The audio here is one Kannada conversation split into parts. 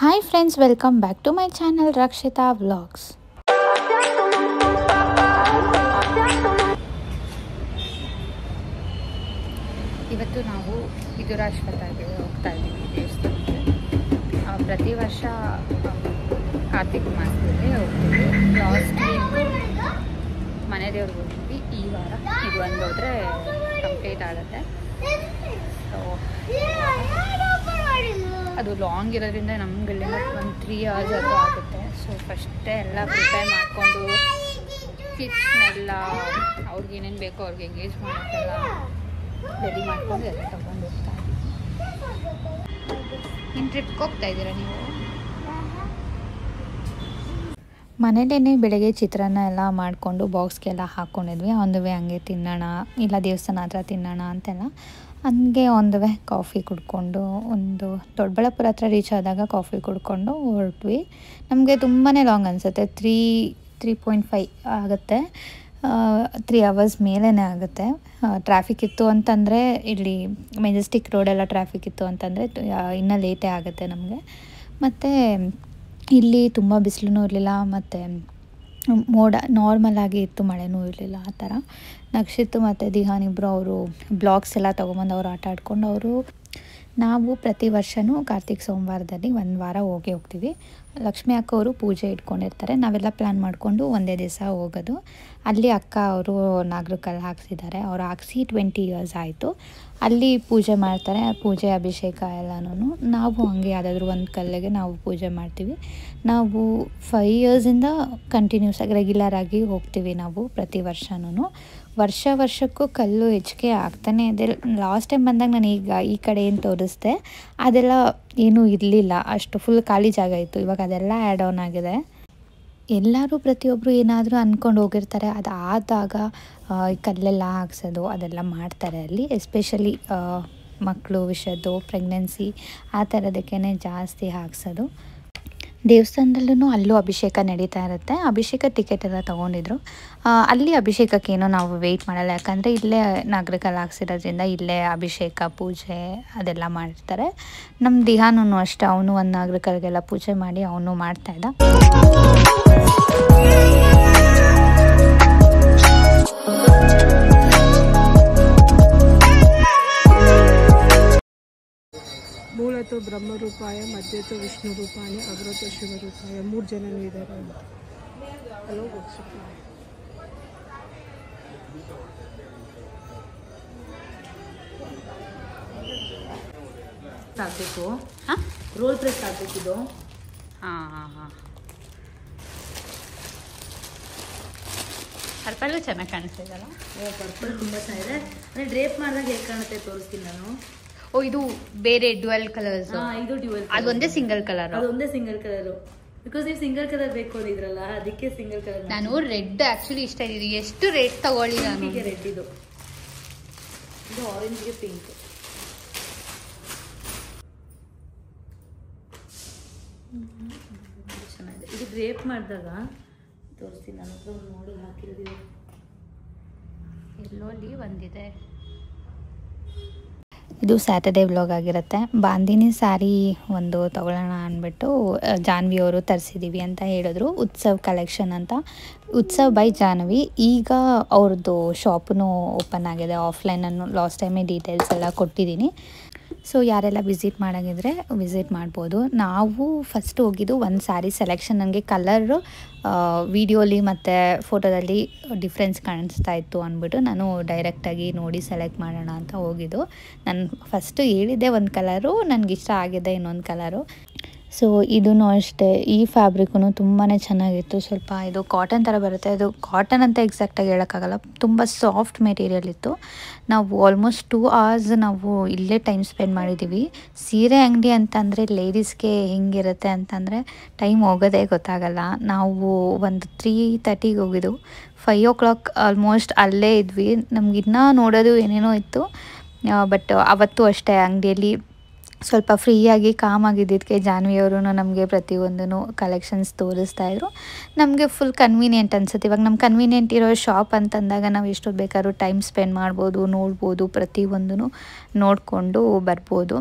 Hi friends, welcome back to my channel Rakshita Vlogs. ಇವತ್ತು ನಾವು ವಿದುರಾಶ್ವತ್ಥಗೆ ಹೋಗ್ತಾ ಇದ್ದೀವಿ ದೇವಸ್ಥಾನಕ್ಕೆ. ಪ್ರತಿ ವರ್ಷ ಕಾರ್ತಿಕ ಮಾಸದಲ್ಲಿ ಹೋಗ್ತೀವಿ. ಲಾಸ್ಟ್ ಮನೆ ದೇವ್ರಿಗೆ ಹೋಗ್ತೀವಿ. ಈ ವಾರ ಇದು ಒಂದು ಹೋದರೆ ಕಂಪ್ಲೀಟ್ ಆಗುತ್ತೆ. ಸೊ ಅದು ಲಾಂಗ್ ಇರೋದ್ರಿಂದ ನಮ್ಗಳಿಂದ ಒಂದು 3 hours ಅದು ಆಗುತ್ತೆ. ಸೊ ಫಸ್ಟೇ ಎಲ್ಲ ಪ್ರಿಪೇರ್ ಮಾಡಿಕೊಂಡು ಕಿಡ್ಸ್ನೆಲ್ಲ ಅವ್ರಿಗೆ ಏನೇನು ಬೇಕೋ ಅವ್ರಿಗೆ ಎಂಗೇಜ್ ಮಾಡೋಕ್ಕೆಲ್ಲ ರೆಡಿ ಮಾಡ್ಕೊಂಡು ಎಲ್ಲ ತಗೊಂಡು ಹೋಗ್ತಾ ಇದ್ದೀವಿ. ಇನ್ನು ಟ್ರಿಪ್ಗೆ ಹೋಗ್ತಾ ಇದ್ದೀರಾ ನೀವು? ಮನೇಲೇ ಬೆಳಗ್ಗೆ ಚಿತ್ರಾನ್ನ ಎಲ್ಲ ಮಾಡಿಕೊಂಡು ಬಾಕ್ಸ್ಗೆಲ್ಲ ಹಾಕ್ಕೊಂಡಿದ್ವಿ. ಆನ್ ದ ವೇ ಹಂಗೆ ತಿನ್ನೋಣ, ಇಲ್ಲ ದೇವಸ್ಥಾನ ಹತ್ರ ತಿನ್ನೋಣ ಅಂತೆಲ್ಲ ಹಂಗೆ ಆನ್ ದ ವೇ ಕಾಫಿ ಕುಡ್ಕೊಂಡು ಒಂದು ದೊಡ್ಡಬಳ್ಳಾಪುರ ಹತ್ರ ರೀಚ್ ಆದಾಗ ಕಾಫಿ ಕುಡ್ಕೊಂಡು ಹೊರಟ್ವಿ. ನಮಗೆ ತುಂಬಾ ಲಾಂಗ್ ಅನಿಸುತ್ತೆ. 3.5 ಆಗುತ್ತೆ. 3 hours ಮೇಲೇ ಆಗುತ್ತೆ. ಟ್ರಾಫಿಕ್ ಇತ್ತು ಅಂತಂದರೆ ಇಲ್ಲಿ ಮೆಜೆಸ್ಟಿಕ್ ರೋಡೆಲ್ಲ ಟ್ರಾಫಿಕ್ ಇತ್ತು ಅಂತಂದರೆ ಇನ್ನೂ ಲೇಟೇ ಆಗುತ್ತೆ ನಮಗೆ. ಮತ್ತು ಇಲ್ಲಿ ತುಂಬ ಬಿಸಿಲೂ ಇರಲಿಲ್ಲ, ಮತ್ತು ಮೋಡ ನಾರ್ಮಲಾಗಿ ಇತ್ತು, ಮಳೆನೂ ಇರಲಿಲ್ಲ. ಆ ಥರ ನಕ್ಷಿತ್ ಮತ್ತು ದಿಹಾನ್ ಇಬ್ಬರು ಅವರು ಬ್ಲಾಗ್ಸ್ ಎಲ್ಲ ತೊಗೊಂಬಂದು ಅವರು ಆಟ ಆಡ್ಕೊಂಡು ನಾವು ಪ್ರತಿ ವರ್ಷವೂ ಕಾರ್ತಿಕ್ ಸೋಮವಾರದಲ್ಲಿ 1 ವಾರ ಹೋಗ್ತೀವಿ. ಲಕ್ಷ್ಮಿ ಅಕ್ಕ ಅವರು ಪೂಜೆ ಇಟ್ಕೊಂಡಿರ್ತಾರೆ. ನಾವೆಲ್ಲ ಪ್ಲ್ಯಾನ್ ಮಾಡಿಕೊಂಡು ಒಂದೇ ದಿವಸ ಹೋಗೋದು. ಅಲ್ಲಿ ಅಕ್ಕ ಅವರು ನಾಗರಕಲ್ಲು ಹಾಕ್ಸಿದ್ದಾರೆ. ಅವ್ರು ಹಾಕ್ಸಿ 20 years ಆಯಿತು. ಅಲ್ಲಿ ಪೂಜೆ ಮಾಡ್ತಾರೆ. ಪೂಜೆ ಅಭಿಷೇಕ ಎಲ್ಲನೂ ನಾವು ಹಂಗೆ ಯಾವುದಾದ್ರೂ ಒಂದು ಕಲ್ಲಿಗೆ ನಾವು ಪೂಜೆ ಮಾಡ್ತೀವಿ. ನಾವು 5 yearsಯಿಂದ ಕಂಟಿನ್ಯೂಸಾಗಿ ರೆಗ್ಯುಲರಾಗಿ ಹೋಗ್ತೀವಿ ನಾವು ಪ್ರತಿ ವರ್ಷವೂ. ವರ್ಷಕ್ಕೂ ಕಲ್ಲು ಹೆಚ್ಚಿಗೆ ಆಗ್ತಾನೆ ಇದೆ. ಲಾಸ್ಟ್ ಟೈಮ್ ಬಂದಾಗ ನಾನು ಈ ಕಡೆ ಏನು ತೋರಿಸ್ದೆ ಅದೆಲ್ಲ ಏನೂ ಇರಲಿಲ್ಲ, ಅಷ್ಟು ಫುಲ್ ಖಾಲಿ ಜಾಗ ಇತ್ತು. ಇವಾಗ ಅದೆಲ್ಲ ಆ್ಯಡ್ ಆನ್ ಆಗಿದೆ. ಎಲ್ಲರೂ ಪ್ರತಿಯೊಬ್ಬರು ಏನಾದರೂ ಅಂದ್ಕೊಂಡು ಹೋಗಿರ್ತಾರೆ. ಅದು ಆದಾಗ ಕಲ್ಲೆಲ್ಲ ಹಾಕ್ಸೋದು ಅದೆಲ್ಲ ಮಾಡ್ತಾರೆ ಅಲ್ಲಿ. ಎಸ್ಪೆಷಲಿ ಮಕ್ಕಳು ವಿಷಯದ್ದು, ಪ್ರೆಗ್ನೆನ್ಸಿ ಆ ಥರದಕ್ಕೇ ಜಾಸ್ತಿ ಹಾಕ್ಸೋದು. ದೇವಸ್ಥಾನದಲ್ಲೂ ಅಲ್ಲೂ ಅಭಿಷೇಕ ನಡೀತಾ ಇರುತ್ತೆ. ಅಭಿಷೇಕ ಟಿಕೆಟ್ ಎಲ್ಲ ತೊಗೊಂಡಿದ್ರು. ಅಲ್ಲಿ ಅಭಿಷೇಕಕ್ಕೇನೋ ನಾವು ವೆಯ್ಟ್ ಮಾಡಲ್ಲ, ಯಾಕಂದರೆ ಇಲ್ಲೇ ನಾಗರಕಲ್ಲು ಹಾಕ್ಸಿರೋದ್ರಿಂದ ಇಲ್ಲೇ ಅಭಿಷೇಕ ಪೂಜೆ ಅದೆಲ್ಲ ಮಾಡಿರ್ತಾರೆ. ನಮ್ಮ ದಿಹಾನೂ ಅಷ್ಟೇ, ಅವನು ಒಂದು ನಾಗರಕಲ್ಲಿಗೆಲ್ಲ ಪೂಜೆ ಮಾಡಿ ಅವನು ಮಾಡ್ತಾಯಿದ್ದ. ಮೂಲತೋ ಬ್ರಹ್ಮರೂಪಾಯ, ಮಧ್ಯತೋ ವಿಷ್ಣು ರೂಪಾಯ, ಅಗ್ರತೋ ಶಿವರೂಪಾಯ, 3 ಜನನೂ ಇದ್ದಾರೆ ಅಂತ ಅಲ್ಲೋ ಆಗಬೇಕು. ರೋಲ್ ಪ್ರೆಸ್ ಆಗಬೇಕಿದು. ಹಾಂ ಪರ್ಪಲ್ಲು ಚೆನ್ನಾಗಿ ಕಾಣಿಸ್ತಿದಲ್ಲ. ಪರ್ಪಲ್ ತುಂಬ ಚೆನ್ನಾಗಿದೆ. ಅಂದರೆ ಡ್ರೇಪ್ ಮಾಡಿದಾಗ ಹೇಗೆ ಕಾಣುತ್ತೆ ತೋರಿಸ್ತೀನಿ ನಾನು. ಇದು ಬೇರೆ ಡ್ಯುಯಲ್ ಕಲರ್ಸ್. ಇದು ಡ್ಯುಯಲ್, ಅದೊಂದೇ ಸಿಂಗಲ್ ಕಲರ್. ಅದೊಂದೇ ಸಿಂಗಲ್ ಕಲರು. ಬಿಕಾಸ್ ನೀವು ಸಿಂಗಲ್ ಕಲರ್ ಬೇಕು ಅಂದಿದ್ರಲ್ಲ, ಅದಕ್ಕೆ ಸಿಂಗಲ್ ಕಲರ್. ನಾನು ರೆಡ್ ಆ್ಯಕ್ಚುಲಿ ಇಷ್ಟ ಇದೆ. ಎಷ್ಟು ರೇಟ್ ತಗೊಳ್ಳಿ? ನಾನು ರೆಡ್, ಇದು ಆರೆಂಜ್ಗೆ ಪಿಂಕ್. ಚೆನ್ನಾಗಿದೆ. ಇದು ಡ್ರೇಪ್ ಮಾಡಿದಾಗ ತೋರಿಸ್ತೀನಿ ನಾನು. ನೋಡಿ ಹಾಕಿರೋದು ಎಲ್ಲೋಲ್ಲಿ ಒಂದಿದೆ. ಇದು ಸ್ಯಾಟರ್ಡೇ ವ್ಲಾಗ್ ಆಗಿರುತ್ತೆ. ಬಾಂದಿನಿ ಸ್ಯಾರಿ ಒಂದು ತೊಗೊಳ್ಳೋಣ ಅಂದ್ಬಿಟ್ಟು ಜಾನ್ವಿ ಅವರು ತರಿಸಿದ್ದೀವಿ ಅಂತ ಹೇಳಿದ್ರು. ಉತ್ಸವ್ ಕಲೆಕ್ಷನ್ ಅಂತ, ಉತ್ಸವ್ ಬೈ ಜಾನ್ವಿ. ಈಗ ಅವ್ರದ್ದು ಶಾಪೂ ಓಪನ್ ಆಗಿದೆ ಆಫ್ಲೈನನ್ನು. ಲಾಸ್ಟ್ ಟೈಮೇ ಡೀಟೇಲ್ಸ್ ಎಲ್ಲ ಕೊಟ್ಟಿದ್ದೀನಿ. ಸೊ ಯಾರೆಲ್ಲ ವಿಸಿಟ್ ಮಾಡೋಂಗಿದ್ರೆ ವಿಸಿಟ್ ಮಾಡ್ಬೋದು. ನಾವು ಫಸ್ಟ್ ಹೋಗಿದ್ದು ಒಂದು ಸ್ಯಾರಿ ಸೆಲೆಕ್ಷನ್. ನನಗೆ ಕಲರು ವಿಡಿಯೋಲಿ ಮತ್ತು ಫೋಟೋದಲ್ಲಿ ಡಿಫ್ರೆನ್ಸ್ ಕಾಣಿಸ್ತಾ ಇತ್ತು ಅಂದ್ಬಿಟ್ಟು ನಾನು ಡೈರೆಕ್ಟಾಗಿ ನೋಡಿ ಸೆಲೆಕ್ಟ್ ಮಾಡೋಣ ಅಂತ ಹೋಗಿದ್ದು. ನಾನು ಫಸ್ಟು ಹೇಳಿದ್ದೆ ಒಂದು ಕಲರು, ನನಗಿಷ್ಟ ಆಗಿದೆ ಇನ್ನೊಂದು ಕಲರು. ಸೊ ಇದೂ ಅಷ್ಟೇ. ಈ ಫ್ಯಾಬ್ರಿಕ್ಕು ತುಂಬಾ ಚೆನ್ನಾಗಿತ್ತು. ಸ್ವಲ್ಪ ಇದು ಕಾಟನ್ ಥರ ಬರುತ್ತೆ. ಇದು ಕಾಟನ್ ಅಂತ ಎಕ್ಸಾಕ್ಟಾಗಿ ಹೇಳೋಕ್ಕಾಗಲ್ಲ, ತುಂಬ ಸಾಫ್ಟ್ ಮೆಟೀರಿಯಲ್ ಇತ್ತು. ನಾವು ಆಲ್ಮೋಸ್ಟ್ 2 hours ನಾವು ಇಲ್ಲೇ ಟೈಮ್ ಸ್ಪೆಂಡ್ ಮಾಡಿದ್ದೀವಿ. ಸೀರೆ ಅಂಗಡಿ ಅಂತಂದರೆ ಲೇಡೀಸ್ಗೆ ಹೆಂಗಿರುತ್ತೆ ಅಂತಂದರೆ ಟೈಮ್ ಹೋಗೋದೇ ಗೊತ್ತಾಗಲ್ಲ. ನಾವು ಒಂದು 3:30ಗೆ ಹೋಗಿದ್ದು, 5 o'clock ಆಲ್ಮೋಸ್ಟ್ ಅಲ್ಲೇ ಇದ್ವಿ. ನಮಗಿನ್ನೂ ನೋಡೋದು ಏನೇನೋ ಇತ್ತು. ಬಟ್ ಅವತ್ತು ಅಷ್ಟೇ ಅಂಗಡಿಯಲ್ಲಿ ಸ್ವಲ್ಪ ಫ್ರೀಯಾಗಿ ಕಾಮಾಗಿದ್ದಕ್ಕೆ ಜಾನ್ವಿಯವರು ನಮಗೆ ಪ್ರತಿಯೊಂದೂ ಕಲೆಕ್ಷನ್ಸ್ ತೋರಿಸ್ತಾಯಿದ್ರು. ನಮಗೆ ಫುಲ್ ಕನ್ವೀನಿಯೆಂಟ್ ಅನಿಸುತ್ತೆ. ಇವಾಗ ನಮ್ಮ ಕನ್ವೀನಿಯೆಂಟ್ ಇರೋ ಶಾಪ್ ಅಂತಂದಾಗ ನಾವು ಎಷ್ಟೊತ್ತು ಬೇಕಾದ್ರೂ ಟೈಮ್ ಸ್ಪೆಂಡ್ ಮಾಡ್ಬೋದು, ನೋಡ್ಬೋದು, ಪ್ರತಿಯೊಂದೂ ನೋಡಿಕೊಂಡು ಬರ್ಬೋದು.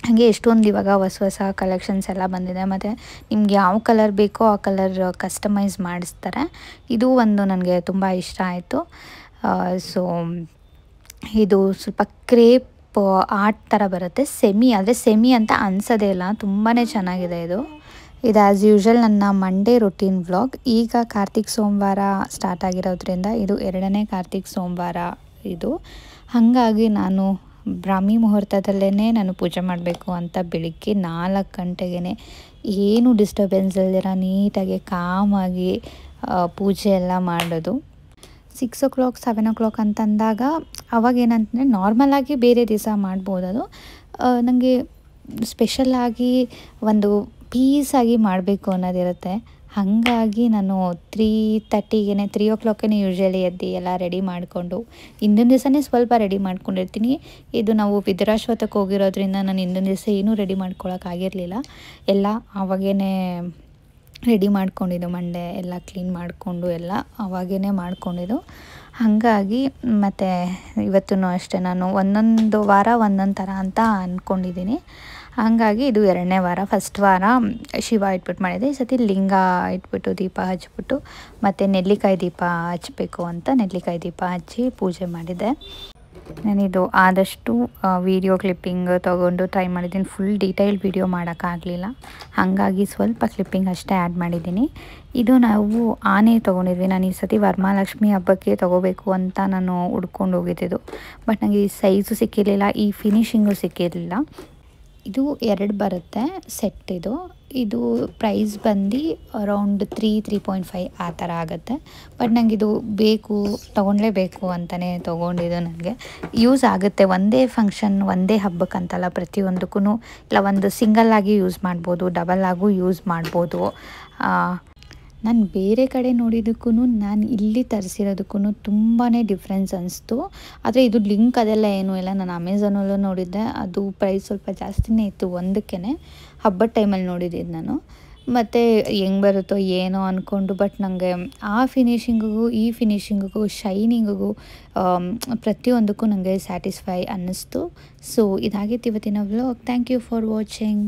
ಹಾಗೆ ಎಷ್ಟೊಂದು ಇವಾಗ ಹೊಸ ಕಲೆಕ್ಷನ್ಸ್ ಎಲ್ಲ ಬಂದಿದೆ. ಮತ್ತು ನಿಮ್ಗೆ ಯಾವ ಕಲರ್ ಬೇಕೋ ಆ ಕಲರ್ ಕಸ್ಟಮೈಸ್ ಮಾಡಿಸ್ತಾರೆ. ಇದು ಒಂದು ನನಗೆ ತುಂಬ ಇಷ್ಟ ಆಯಿತು. ಸೊ ಇದು ಸ್ವಲ್ಪ ಕ್ರೇಪ್ ಆರ್ಟ್ ಥರ ಬರುತ್ತೆ, ಸೆಮಿ ಅಂತ ಅನ್ಸೋದೇ ಇಲ್ಲ, ತುಂಬಾ ಚೆನ್ನಾಗಿದೆ ಇದು ಆ್ಯಸ್ ಯೂಶ್ವಲ್ ನನ್ನ ಮಂಡೇ ರೊಟೀನ್ ವ್ಲಾಗ್. ಈಗ ಕಾರ್ತಿಕ್ ಸೋಮವಾರ ಸ್ಟಾರ್ಟ್ ಆಗಿರೋದ್ರಿಂದ ಇದು 2ನೇ ಕಾರ್ತಿಕ್ ಸೋಮವಾರ ಇದು. ಹಾಗಾಗಿ ನಾನು ಬ್ರಾಹ್ಮಿ ಮುಹೂರ್ತದಲ್ಲೇ ನಾನು ಪೂಜೆ ಮಾಡಬೇಕು ಅಂತ ಬೆಳಿಗ್ಗೆ 4 ಗಂಟೆಗೆ ಏನು ಡಿಸ್ಟರ್ಬೆನ್ಸ್ ಇಲ್ದಿರ ನೀಟಾಗಿ ಕಾಮಾಗಿ ಪೂಜೆ ಎಲ್ಲ ಮಾಡೋದು. 6 o'clock 7 o'clock ಅಂತಂದಾಗ ಅವಾಗೇನಂತಂದರೆ ನಾರ್ಮಲಾಗಿ ಬೇರೆ ದಿವಸ ಮಾಡ್ಬೋದು. ಅದು ನನಗೆ ಸ್ಪೆಷಲಾಗಿ ಒಂದು ಪೀಸಾಗಿ ಮಾಡಬೇಕು ಅನ್ನೋದಿರುತ್ತೆ. ಹಾಗಾಗಿ ನಾನು 3 o'clock ಯೂಶ್ವಲಿ ಎದ್ದು ಎಲ್ಲ ರೆಡಿ ಮಾಡಿಕೊಂಡು ಹಿಂದಿನ ದಿವಸನೇ ಸ್ವಲ್ಪ ರೆಡಿ ಮಾಡ್ಕೊಂಡಿರ್ತೀನಿ. ಇದು ನಾವು ವಿದುರಾಶ್ವತ್ಥಕ್ಕೆ ಹೋಗಿರೋದ್ರಿಂದ ನಾನು ಹಿಂದಿನ ದಿವಸ ಏನೂ ರೆಡಿ ಮಾಡ್ಕೊಳಕ್ಕಾಗಿರಲಿಲ್ಲ. ಎಲ್ಲ ಆವಾಗೇ ರೆಡಿ ಮಾಡ್ಕೊಂಡಿದ್ದು, ಮಂಡೆ ಎಲ್ಲ ಕ್ಲೀನ್ ಮಾಡಿಕೊಂಡು ಎಲ್ಲ ಆವಾಗೇ ಮಾಡ್ಕೊಂಡಿದ್ದು. ಹಾಗಾಗಿ ಮತ್ತು ಇವತ್ತೂ ಅಷ್ಟೇ ನಾನು ಒಂದೊಂದು ವಾರ ಒಂದೊಂದು ಥರ ಅಂತ ಅಂದ್ಕೊಂಡಿದ್ದೀನಿ. ಹಾಗಾಗಿ ಇದು 2ನೇ ವಾರ. ಫಸ್ಟ್ ವಾರ ಶಿವ ಇಟ್ಬಿಟ್ಟು ಮಾಡಿದೆ. ಈ ಸತಿ ಲಿಂಗ ಇಟ್ಬಿಟ್ಟು ದೀಪ ಹಚ್ಬಿಟ್ಟು ಮತ್ತು ನೆಲ್ಲಿಕಾಯಿ ದೀಪ ಹಚ್ಚಬೇಕು ಅಂತ ನೆಲ್ಲಿಕಾಯಿ ದೀಪ ಹಚ್ಚಿ ಪೂಜೆ ಮಾಡಿದೆ. ನಾನಿದು ಆದಷ್ಟು ವಿಡಿಯೋ ಕ್ಲಿಪ್ಪಿಂಗ್ ತೊಗೊಂಡು ಟ್ರೈ ಮಾಡಿದ್ದೀನಿ. ಫುಲ್ ಡೀಟೇಲ್ ವಿಡಿಯೋ ಮಾಡೋಕ್ಕಾಗಲಿಲ್ಲ, ಹಾಗಾಗಿ ಸ್ವಲ್ಪ ಕ್ಲಿಪ್ಪಿಂಗ್ ಅಷ್ಟೇ ಆ್ಯಡ್ ಮಾಡಿದ್ದೀನಿ. ಇದು ನಾವು ಆನೆ ತೊಗೊಂಡಿದ್ವಿ. ನಾನು ಈ ಸತಿ ವರಮಹಾಲಕ್ಷ್ಮಿ ಹಬ್ಬಕ್ಕೆ ತೊಗೋಬೇಕು ಅಂತ ನಾನು ಹುಡ್ಕೊಂಡು ಹೋಗಿದ್ದಿದ್ದು. ಬಟ್ ನನಗೆ ಈ ಸೈಜು ಸಿಕ್ಕಿರಲಿಲ್ಲ, ಈ ಫಿನಿಶಿಂಗು ಸಿಕ್ಕಿರಲಿಲ್ಲ. ಇದು 2 ಬರುತ್ತೆ ಸೆಟ್. ಇದು ಪ್ರೈಸ್ ಬಂದು ಅರೌಂಡ್ 3.5 ಆ ಥರ ಆಗುತ್ತೆ. ಬಟ್ ನನಗಿದು ತೊಗೊಳ್ಳೇಬೇಕು ಅಂತಲೇ ತೊಗೊಂಡಿದ್ದು. ನನಗೆ ಯೂಸ್ ಆಗುತ್ತೆ, ಒಂದೇ ಫಂಕ್ಷನ್ ಒಂದೇ ಹಬ್ಬಕ್ಕಂತಲ್ಲ, ಪ್ರತಿಯೊಂದಕ್ಕೂ ಇಲ್ಲ ಒಂದು ಸಿಂಗಲ್ಲಾಗಿ ಯೂಸ್ ಮಾಡ್ಬೋದು, ಡಬಲ್ಲಾಗೂ ಯೂಸ್ ಮಾಡ್ಬೋದು. ನಾನು ಬೇರೆ ಕಡೆ ನೋಡಿದ್ದಕ್ಕೂ ನಾನು ಇಲ್ಲಿ ತರಿಸಿರೋದಕ್ಕೂ ತುಂಬಾ ಡಿಫ್ರೆನ್ಸ್ ಅನಿಸ್ತು. ಆದರೆ ಇದು ಲಿಂಕ್ ಅದೆಲ್ಲ ಏನೂ ಇಲ್ಲ. ನಾನು ಅಮೆಝಾನಲ್ಲೂ ನೋಡಿದ್ದೆ, ಅದು ಪ್ರೈಸ್ ಸ್ವಲ್ಪ ಜಾಸ್ತಿನೇ ಇತ್ತು ಒಂದಕ್ಕೇ. ಹಬ್ಬದ ಟೈಮಲ್ಲಿ ನೋಡಿದ್ದಿದ್ದು ನಾನು. ಮತ್ತು ಹೆಂಗೆ ಬರುತ್ತೋ ಏನೋ ಅಂದ್ಕೊಂಡು, ಬಟ್ ನನಗೆ ಆ ಫಿನಿಶಿಂಗಿಗೂ ಈ ಫಿನಿಶಿಂಗಿಗೂ ಶೈನಿಂಗಿಗೂ ಪ್ರತಿಯೊಂದಕ್ಕೂ ನನಗೆ ಸ್ಯಾಟಿಸ್ಫೈ ಅನ್ನಿಸ್ತು. ಸೊ ಇದಾಗಿತ್ತು ಇವತ್ತಿನ vlog. Thank you for watching.